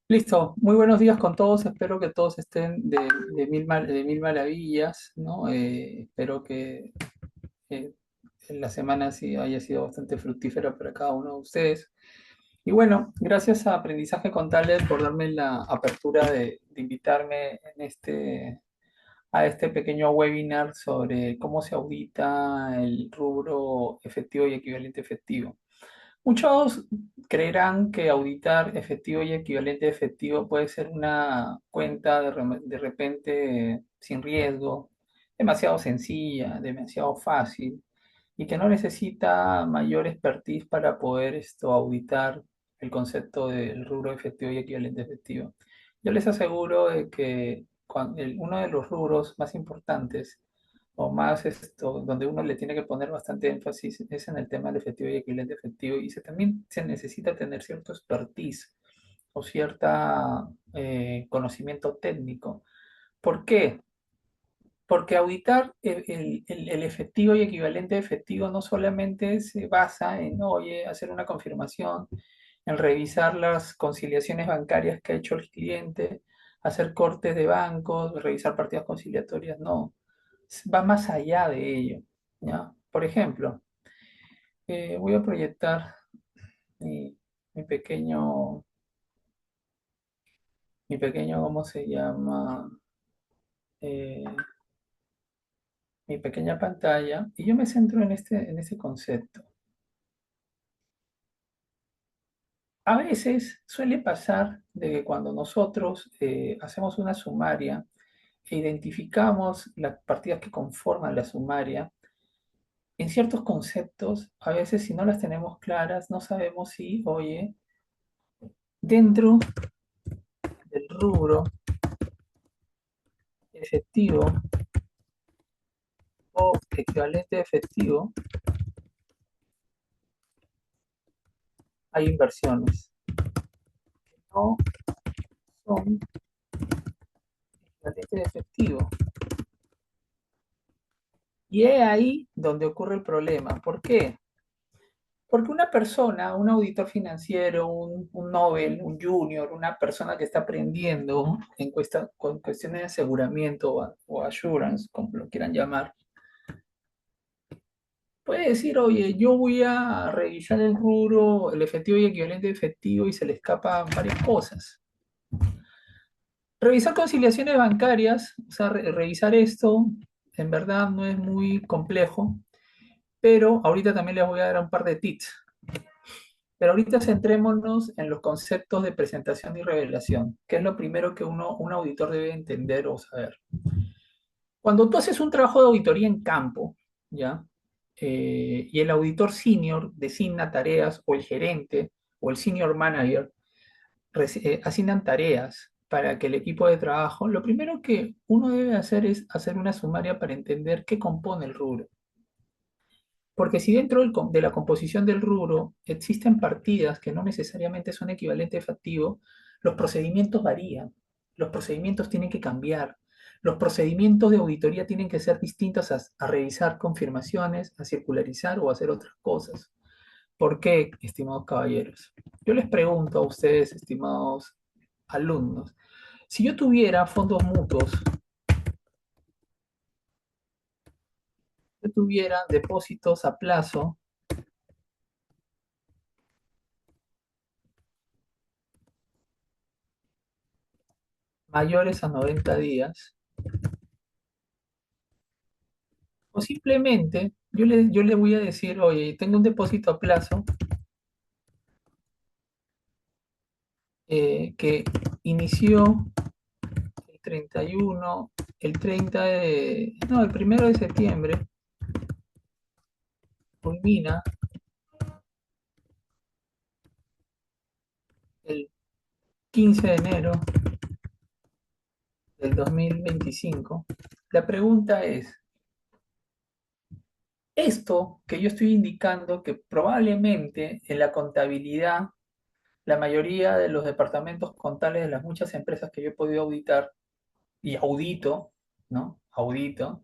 Listo, muy buenos días con todos, espero que todos estén de mil maravillas, ¿no? Espero que eh, la semana sí haya sido bastante fructífera para cada uno de ustedes. Y bueno, gracias a Aprendizaje Contable por darme la apertura de invitarme a este pequeño webinar sobre cómo se audita el rubro efectivo y equivalente efectivo. Muchos creerán que auditar efectivo y equivalente efectivo puede ser una cuenta de repente sin riesgo, demasiado sencilla, demasiado fácil y que no necesita mayor expertise para poder auditar el concepto del rubro efectivo y equivalente efectivo. Yo les aseguro de que uno de los rubros más importantes o más donde uno le tiene que poner bastante énfasis es en el tema del efectivo y equivalente efectivo y también se necesita tener cierto expertise o cierta conocimiento técnico. ¿Por qué? Porque auditar el efectivo y equivalente efectivo no solamente se basa en, oye, hacer una confirmación, en revisar las conciliaciones bancarias que ha hecho el cliente, hacer cortes de bancos, revisar partidas conciliatorias, no, va más allá de ello, ¿ya? Por ejemplo, voy a proyectar mi, mi pequeño, ¿cómo se llama? Eh, Mi pequeña pantalla y yo me centro en este concepto. A veces suele pasar de que cuando nosotros hacemos una sumaria e identificamos las partidas que conforman la sumaria, en ciertos conceptos, a veces si no las tenemos claras, no sabemos si, oye, dentro del rubro efectivo o equivalente efectivo, hay inversiones que no son equivalentes de efectivo. Y es ahí donde ocurre el problema. ¿Por qué? Porque una persona, un auditor financiero, un Nobel, un junior, una persona que está aprendiendo con cuestiones de aseguramiento o assurance, como lo quieran llamar, puede decir, oye, yo voy a revisar el rubro, el efectivo y equivalente efectivo y se le escapan varias cosas. Revisar conciliaciones bancarias, o sea, revisar esto, en verdad no es muy complejo, pero ahorita también les voy a dar un par de tips. Pero ahorita centrémonos en los conceptos de presentación y revelación, que es lo primero que un auditor debe entender o saber. Cuando tú haces un trabajo de auditoría en campo, ¿ya? Y el auditor senior designa tareas, o el gerente, o el senior manager, asignan tareas para que el equipo de trabajo, lo primero que uno debe hacer es hacer una sumaria para entender qué compone el rubro. Porque si dentro de la composición del rubro existen partidas que no necesariamente son equivalentes efectivo, los procedimientos varían, los procedimientos tienen que cambiar, los procedimientos de auditoría tienen que ser distintos a revisar confirmaciones, a circularizar o a hacer otras cosas. ¿Por qué, estimados caballeros? Yo les pregunto a ustedes, estimados alumnos, si yo tuviera fondos mutuos, yo tuviera depósitos a plazo mayores a 90 días, o simplemente yo le voy a decir, oye, tengo un depósito a plazo que inició el 31, el 30 de, no, el 1 de septiembre, culmina el 15 de enero del 2025. La pregunta es, esto que yo estoy indicando que probablemente en la contabilidad, la mayoría de los departamentos contables de las muchas empresas que yo he podido auditar y audito, ¿no? Audito.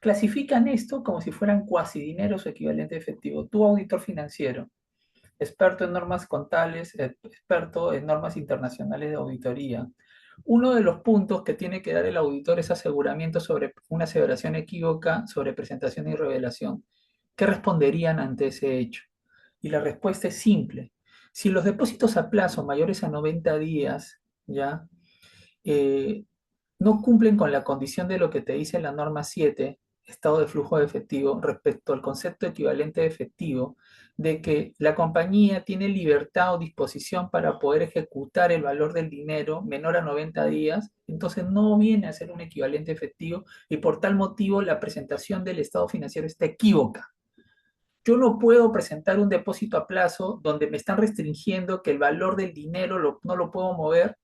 clasifican esto como si fueran cuasi dineros o equivalente efectivo. Tu auditor financiero, experto en normas contables, experto en normas internacionales de auditoría. Uno de los puntos que tiene que dar el auditor es aseguramiento sobre una aseveración equívoca sobre presentación y revelación. ¿Qué responderían ante ese hecho? Y la respuesta es simple. Si los depósitos a plazo mayores a 90 días, ¿ya? eh, no cumplen con la condición de lo que te dice la norma 7, estado de flujo de efectivo, respecto al concepto equivalente de efectivo, de que la compañía tiene libertad o disposición para poder ejecutar el valor del dinero menor a 90 días, entonces no viene a ser un equivalente efectivo y por tal motivo la presentación del estado financiero está equívoca. Yo no puedo presentar un depósito a plazo donde me están restringiendo que el valor del dinero no lo puedo mover.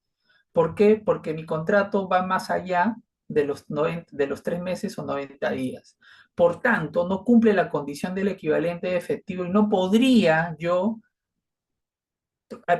¿Por qué? Porque mi contrato va más allá de los, 90 de los 3 meses o 90 días. Por tanto, no cumple la condición del equivalente de efectivo y no podría yo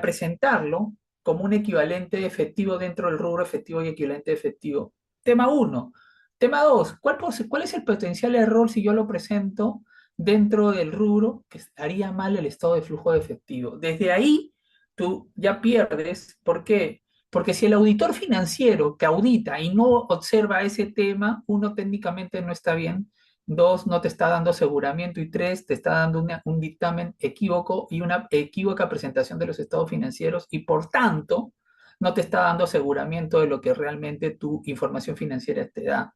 presentarlo como un equivalente efectivo dentro del rubro efectivo y equivalente efectivo. Tema uno. Tema 2. ¿Cuál es el potencial error si yo lo presento dentro del rubro que haría mal el estado de flujo de efectivo? Desde ahí tú ya pierdes. ¿Por qué? Porque si el auditor financiero que audita y no observa ese tema, uno técnicamente no está bien. Dos, no te está dando aseguramiento. Y tres, te está dando un dictamen equívoco y una equívoca presentación de los estados financieros y por tanto no te está dando aseguramiento de lo que realmente tu información financiera te da.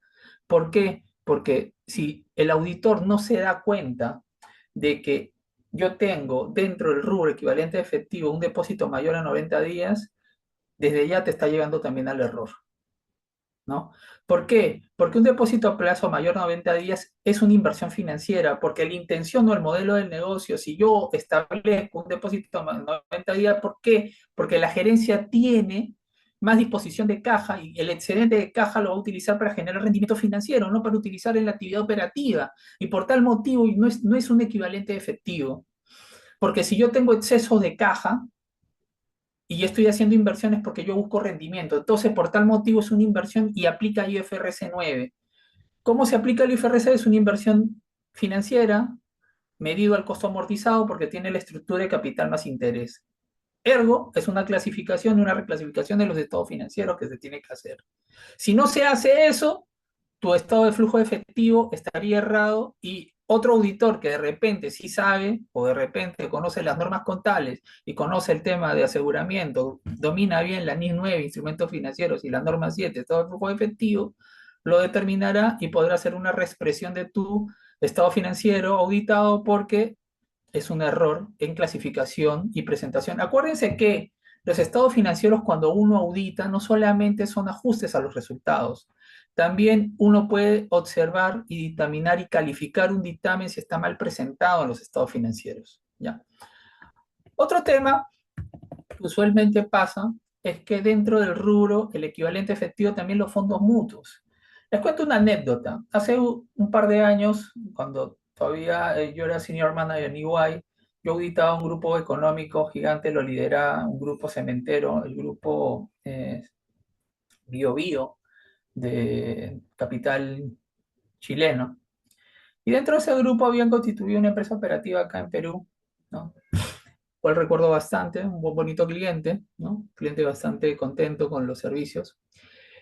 ¿Por qué? Porque si el auditor no se da cuenta de que yo tengo dentro del rubro equivalente a efectivo un depósito mayor a 90 días, desde ya te está llegando también al error. ¿No? ¿Por qué? Porque un depósito a plazo mayor a 90 días es una inversión financiera, porque la intención o el modelo del negocio, si yo establezco un depósito a 90 días, ¿por qué? Porque la gerencia tiene más disposición de caja y el excedente de caja lo va a utilizar para generar rendimiento financiero, no para utilizar en la actividad operativa. Y por tal motivo no es un equivalente efectivo. Porque si yo tengo exceso de caja, y yo estoy haciendo inversiones porque yo busco rendimiento. Entonces, por tal motivo es una inversión y aplica IFRS 9. ¿Cómo se aplica el IFRS? Es una inversión financiera medido al costo amortizado porque tiene la estructura de capital más interés. Ergo, es una clasificación, una reclasificación de los estados financieros que se tiene que hacer. Si no se hace eso, tu estado de flujo efectivo estaría errado y otro auditor que de repente sí sabe o de repente conoce las normas contables y conoce el tema de aseguramiento, domina bien la NIS 9, instrumentos financieros y la norma 7, estado de flujo efectivo, lo determinará y podrá hacer una reexpresión de tu estado financiero auditado porque es un error en clasificación y presentación. Acuérdense que los estados financieros cuando uno audita no solamente son ajustes a los resultados, también uno puede observar y dictaminar y calificar un dictamen si está mal presentado en los estados financieros. ¿Ya? Otro tema que usualmente pasa es que dentro del rubro el equivalente efectivo también los fondos mutuos. Les cuento una anécdota. Hace un par de años, cuando todavía yo era senior manager en EY, yo auditaba un grupo económico gigante, lo lideraba un grupo cementero, el grupo Bio Bio de capital chileno. Y dentro de ese grupo habían constituido una empresa operativa acá en Perú, ¿no? Cual recuerdo bastante, un bonito cliente, ¿no? Cliente bastante contento con los servicios.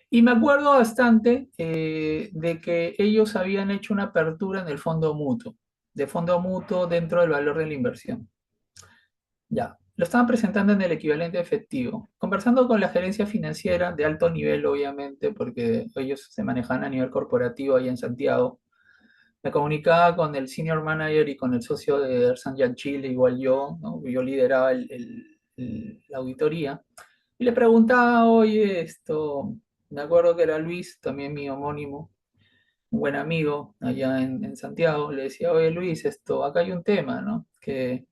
Y me acuerdo bastante de que ellos habían hecho una apertura en el fondo mutuo, de fondo mutuo dentro del valor de la inversión. Ya, lo estaban presentando en el equivalente efectivo, conversando con la gerencia financiera de alto nivel, obviamente, porque ellos se manejan a nivel corporativo ahí en Santiago. Me comunicaba con el senior manager y con el socio de Ersan Yan Chile, igual yo, ¿no? Yo lideraba la auditoría. Y le preguntaba, oye, me acuerdo que era Luis, también mi homónimo, un buen amigo allá en Santiago. Le decía, oye Luis, acá hay un tema, ¿no? Que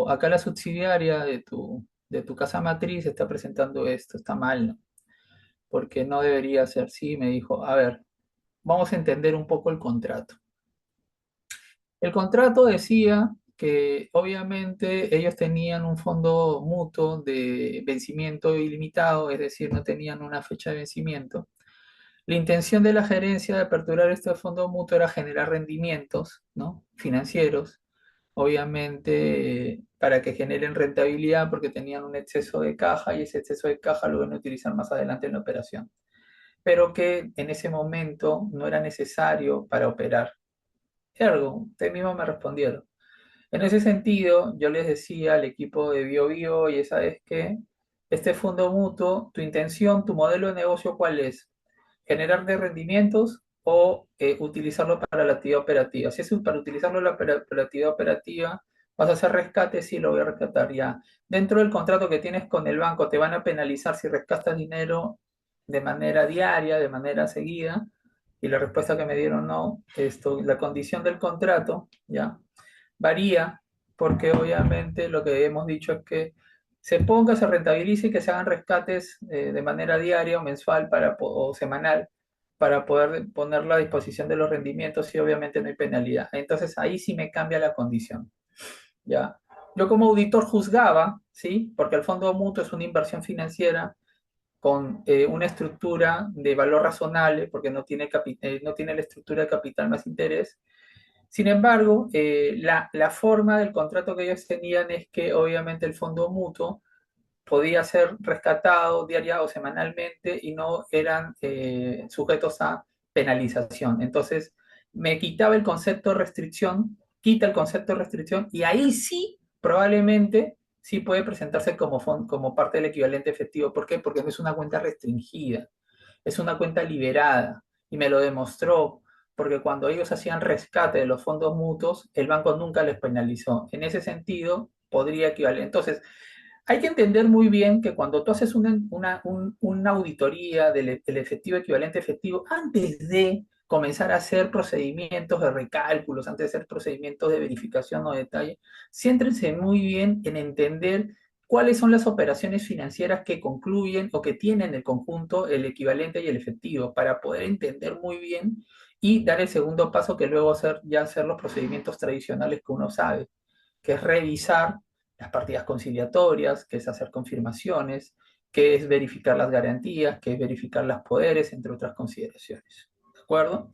acá la subsidiaria de tu casa matriz está presentando esto, está mal, ¿no? Porque no debería ser así. Me dijo, a ver, vamos a entender un poco el contrato. El contrato decía que obviamente ellos tenían un fondo mutuo de vencimiento ilimitado, es decir, no tenían una fecha de vencimiento. La intención de la gerencia de aperturar este fondo mutuo era generar rendimientos, ¿no? Financieros, obviamente, para que generen rentabilidad porque tenían un exceso de caja y ese exceso de caja lo van a utilizar más adelante en la operación, pero que en ese momento no era necesario para operar. Ergo, ustedes mismos me respondieron. En ese sentido, yo les decía al equipo de BioBio, oye, ¿sabes qué? Este fondo mutuo, tu intención, tu modelo de negocio, ¿cuál es? ¿Generar de rendimientos o utilizarlo para la actividad operativa? Si es para utilizarlo para la actividad operativa, vas a hacer rescate, sí, lo voy a rescatar ya. Dentro del contrato que tienes con el banco, te van a penalizar si rescatas dinero de manera diaria, de manera seguida, y la respuesta que me dieron no, la condición del contrato, ¿ya? Varía, porque obviamente lo que hemos dicho es que se ponga, se rentabilice y que se hagan rescates de manera diaria o mensual o semanal para poder ponerlo a disposición de los rendimientos y obviamente no hay penalidad. Entonces ahí sí me cambia la condición, ¿ya? Yo como auditor juzgaba, ¿sí? Porque el fondo mutuo es una inversión financiera con una estructura de valor razonable, porque no tiene la estructura de capital más interés. Sin embargo, la forma del contrato que ellos tenían es que obviamente el fondo mutuo podía ser rescatado diaria o semanalmente y no eran sujetos a penalización. Entonces, me quitaba el concepto de restricción, quita el concepto de restricción y ahí sí, probablemente, sí puede presentarse como parte del equivalente efectivo. ¿Por qué? Porque no es una cuenta restringida, es una cuenta liberada y me lo demostró. Porque cuando ellos hacían rescate de los fondos mutuos, el banco nunca les penalizó. En ese sentido, podría equivaler. Entonces, hay que entender muy bien que cuando tú haces una auditoría del efectivo equivalente efectivo, antes de comenzar a hacer procedimientos de recálculos, antes de hacer procedimientos de verificación o detalle, céntrense muy bien en entender cuáles son las operaciones financieras que concluyen o que tienen el conjunto, el equivalente y el efectivo, para poder entender muy bien y dar el segundo paso que luego hacer los procedimientos tradicionales que uno sabe, que es revisar las partidas conciliatorias, que es hacer confirmaciones, que es verificar las garantías, que es verificar los poderes, entre otras consideraciones. ¿De acuerdo?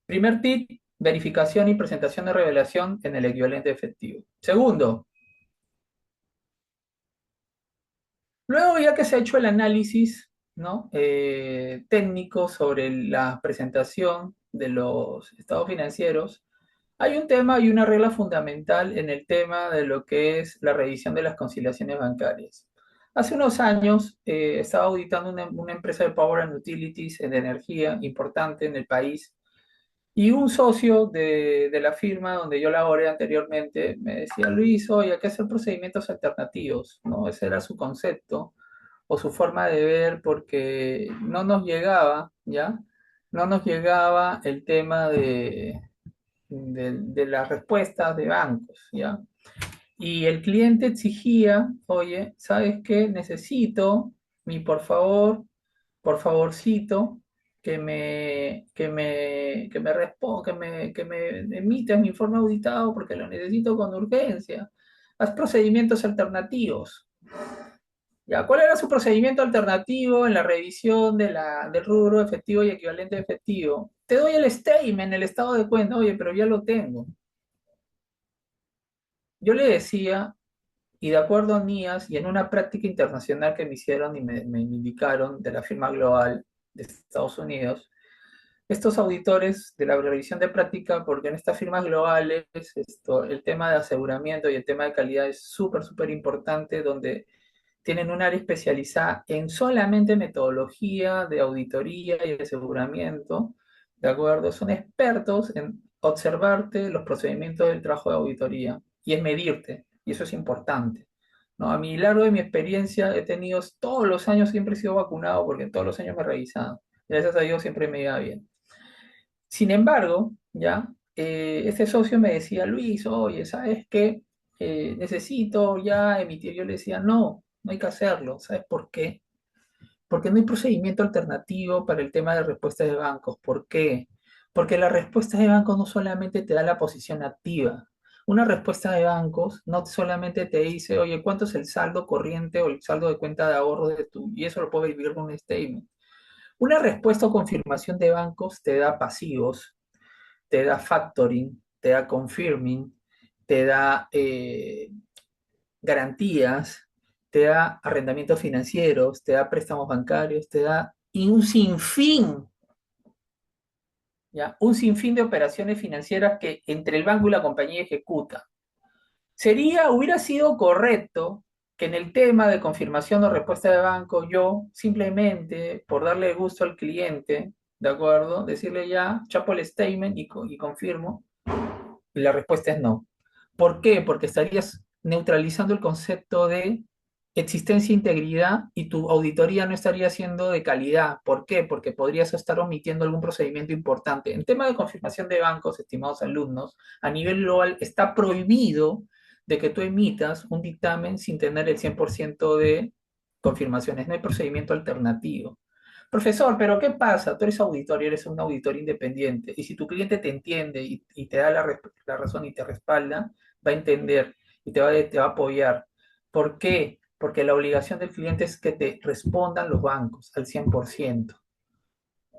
Primer tip, verificación y presentación de revelación en el equivalente efectivo. Segundo, luego ya que se ha hecho el análisis, ¿no? Técnico sobre la presentación de los estados financieros, hay un tema y una regla fundamental en el tema de lo que es la revisión de las conciliaciones bancarias. Hace unos años estaba auditando una empresa de Power and Utilities de energía importante en el país y un socio de la firma donde yo laboré anteriormente me decía, Luis, oye, hay que hacer procedimientos alternativos, ¿no? Ese era su concepto o su forma de ver porque no nos llegaba, ¿ya? No nos llegaba el tema de las respuestas de bancos, ¿ya? Y el cliente exigía, oye, ¿sabes qué? Necesito por favorcito, que me emitas mi informe auditado porque lo necesito con urgencia. Haz procedimientos alternativos. ¿Ya? ¿Cuál era su procedimiento alternativo en la revisión del rubro efectivo y equivalente efectivo? Te doy el statement, el estado de cuenta, oye, pero ya lo tengo. Yo le decía, y de acuerdo a NIAS y en una práctica internacional que me hicieron y me indicaron de la firma global de Estados Unidos, estos auditores de la revisión de práctica, porque en estas firmas globales el tema de aseguramiento y el tema de calidad es súper, súper importante, donde tienen un área especializada en solamente metodología de auditoría y aseguramiento, ¿de acuerdo? Son expertos en observarte los procedimientos del trabajo de auditoría y en medirte, y eso es importante. ¿No? A mi largo de mi experiencia he tenido todos los años, siempre he sido vacunado porque todos los años me he revisado. Gracias a Dios siempre me iba bien. Sin embargo, ya, este socio me decía, Luis, oye, ¿sabes qué? Necesito ya emitir. Yo le decía, no, no hay que hacerlo. ¿Sabes por qué? Porque no hay procedimiento alternativo para el tema de respuestas de bancos. ¿Por qué? Porque la respuesta de bancos no solamente te da la posición activa. Una respuesta de bancos no solamente te dice, oye, ¿cuánto es el saldo corriente o el saldo de cuenta de ahorro de tu? Y eso lo puedes vivir con un statement. Una respuesta o confirmación de bancos te da pasivos, te da factoring, te da confirming, te da garantías, te da arrendamientos financieros, te da préstamos bancarios, te da y un sinfín, ¿ya? Un sinfín de operaciones financieras que entre el banco y la compañía ejecuta. Hubiera sido correcto que en el tema de confirmación o respuesta de banco, yo simplemente, por darle gusto al cliente, ¿de acuerdo? Decirle ya, chapo el statement y confirmo, y la respuesta es no. ¿Por qué? Porque estarías neutralizando el concepto de existencia e integridad y tu auditoría no estaría siendo de calidad. ¿Por qué? Porque podrías estar omitiendo algún procedimiento importante. En tema de confirmación de bancos, estimados alumnos, a nivel global está prohibido de que tú emitas un dictamen sin tener el 100% de confirmaciones. No hay procedimiento alternativo. Profesor, pero ¿qué pasa? Tú eres auditor y eres un auditor independiente. Y si tu cliente te entiende y te da la razón y te respalda, va a entender y te va a apoyar. ¿Por qué? Porque la obligación del cliente es que te respondan los bancos al 100%.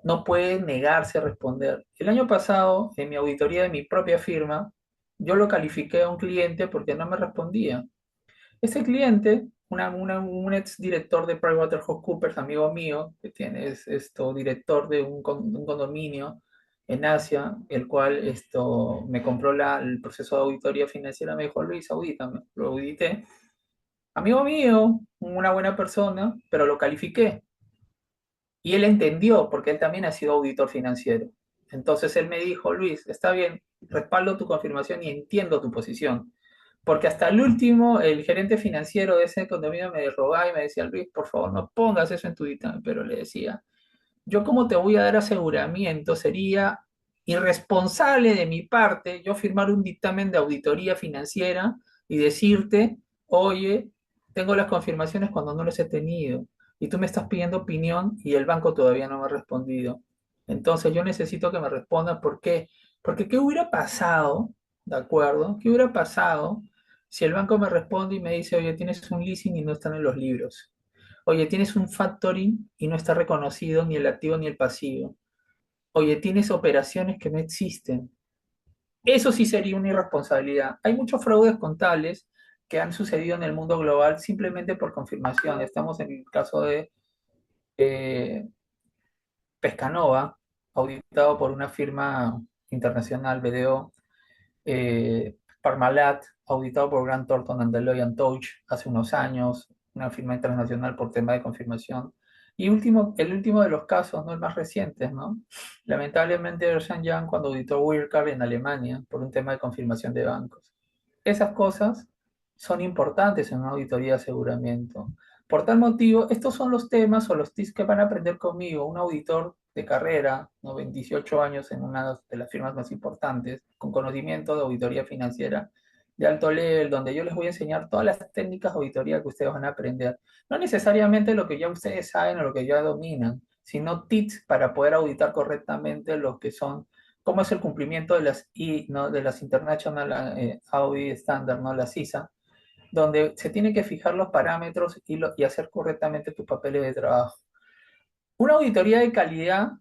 No puede negarse a responder. El año pasado, en mi auditoría de mi propia firma, yo lo califiqué a un cliente porque no me respondía. Ese cliente, un ex director de PricewaterhouseCoopers, amigo mío, que tiene, es director de un condominio en Asia, el cual me compró el proceso de auditoría financiera, me dijo, Luis, audítame. Lo audité. Amigo mío, una buena persona, pero lo califiqué. Y él entendió, porque él también ha sido auditor financiero. Entonces él me dijo, Luis, está bien, respaldo tu confirmación y entiendo tu posición. Porque hasta el último, el gerente financiero de ese condominio me rogaba y me decía, Luis, por favor, no pongas eso en tu dictamen. Pero le decía, yo como te voy a dar aseguramiento, sería irresponsable de mi parte yo firmar un dictamen de auditoría financiera y decirte, oye, tengo las confirmaciones cuando no las he tenido y tú me estás pidiendo opinión y el banco todavía no me ha respondido. Entonces yo necesito que me respondan por qué. Porque ¿qué hubiera pasado? ¿De acuerdo? ¿Qué hubiera pasado si el banco me responde y me dice, oye, tienes un leasing y no están en los libros? Oye, tienes un factoring y no está reconocido ni el activo ni el pasivo. Oye, tienes operaciones que no existen. Eso sí sería una irresponsabilidad. Hay muchos fraudes contables que han sucedido en el mundo global simplemente por confirmación. Estamos en el caso de eh, Pescanova, auditado por una firma internacional, BDO, Parmalat, auditado por Grant Thornton and Deloitte Touch hace unos años, una firma internacional por tema de confirmación. Y el último de los casos, no el más reciente, ¿no? Lamentablemente, Ernst Young cuando auditó Wirecard en Alemania por un tema de confirmación de bancos. Esas cosas son importantes en una auditoría de aseguramiento. Por tal motivo, estos son los temas o los tips que van a aprender conmigo, un auditor de carrera, ¿no? 28 años en una de las firmas más importantes, con conocimiento de auditoría financiera de alto nivel, donde yo les voy a enseñar todas las técnicas de auditoría que ustedes van a aprender. No necesariamente lo que ya ustedes saben o lo que ya dominan, sino tips para poder auditar correctamente lo que son cómo es el cumplimiento de ¿no? de las International Audit Standard, ¿no? Las ISA, donde se tienen que fijar los parámetros y hacer correctamente tus papeles de trabajo. Una auditoría de calidad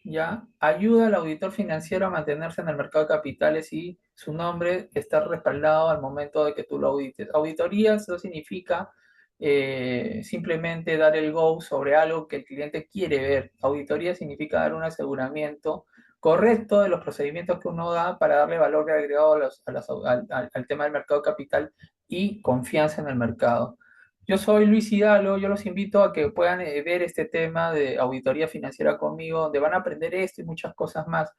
ya ayuda al auditor financiero a mantenerse en el mercado de capitales y su nombre está respaldado al momento de que tú lo audites. Auditoría, eso significa simplemente dar el go sobre algo que el cliente quiere ver. Auditoría significa dar un aseguramiento correcto de los procedimientos que uno da para darle valor agregado al tema del mercado de capital y confianza en el mercado. Yo soy Luis Hidalgo, yo los invito a que puedan ver este tema de auditoría financiera conmigo, donde van a aprender esto y muchas cosas más.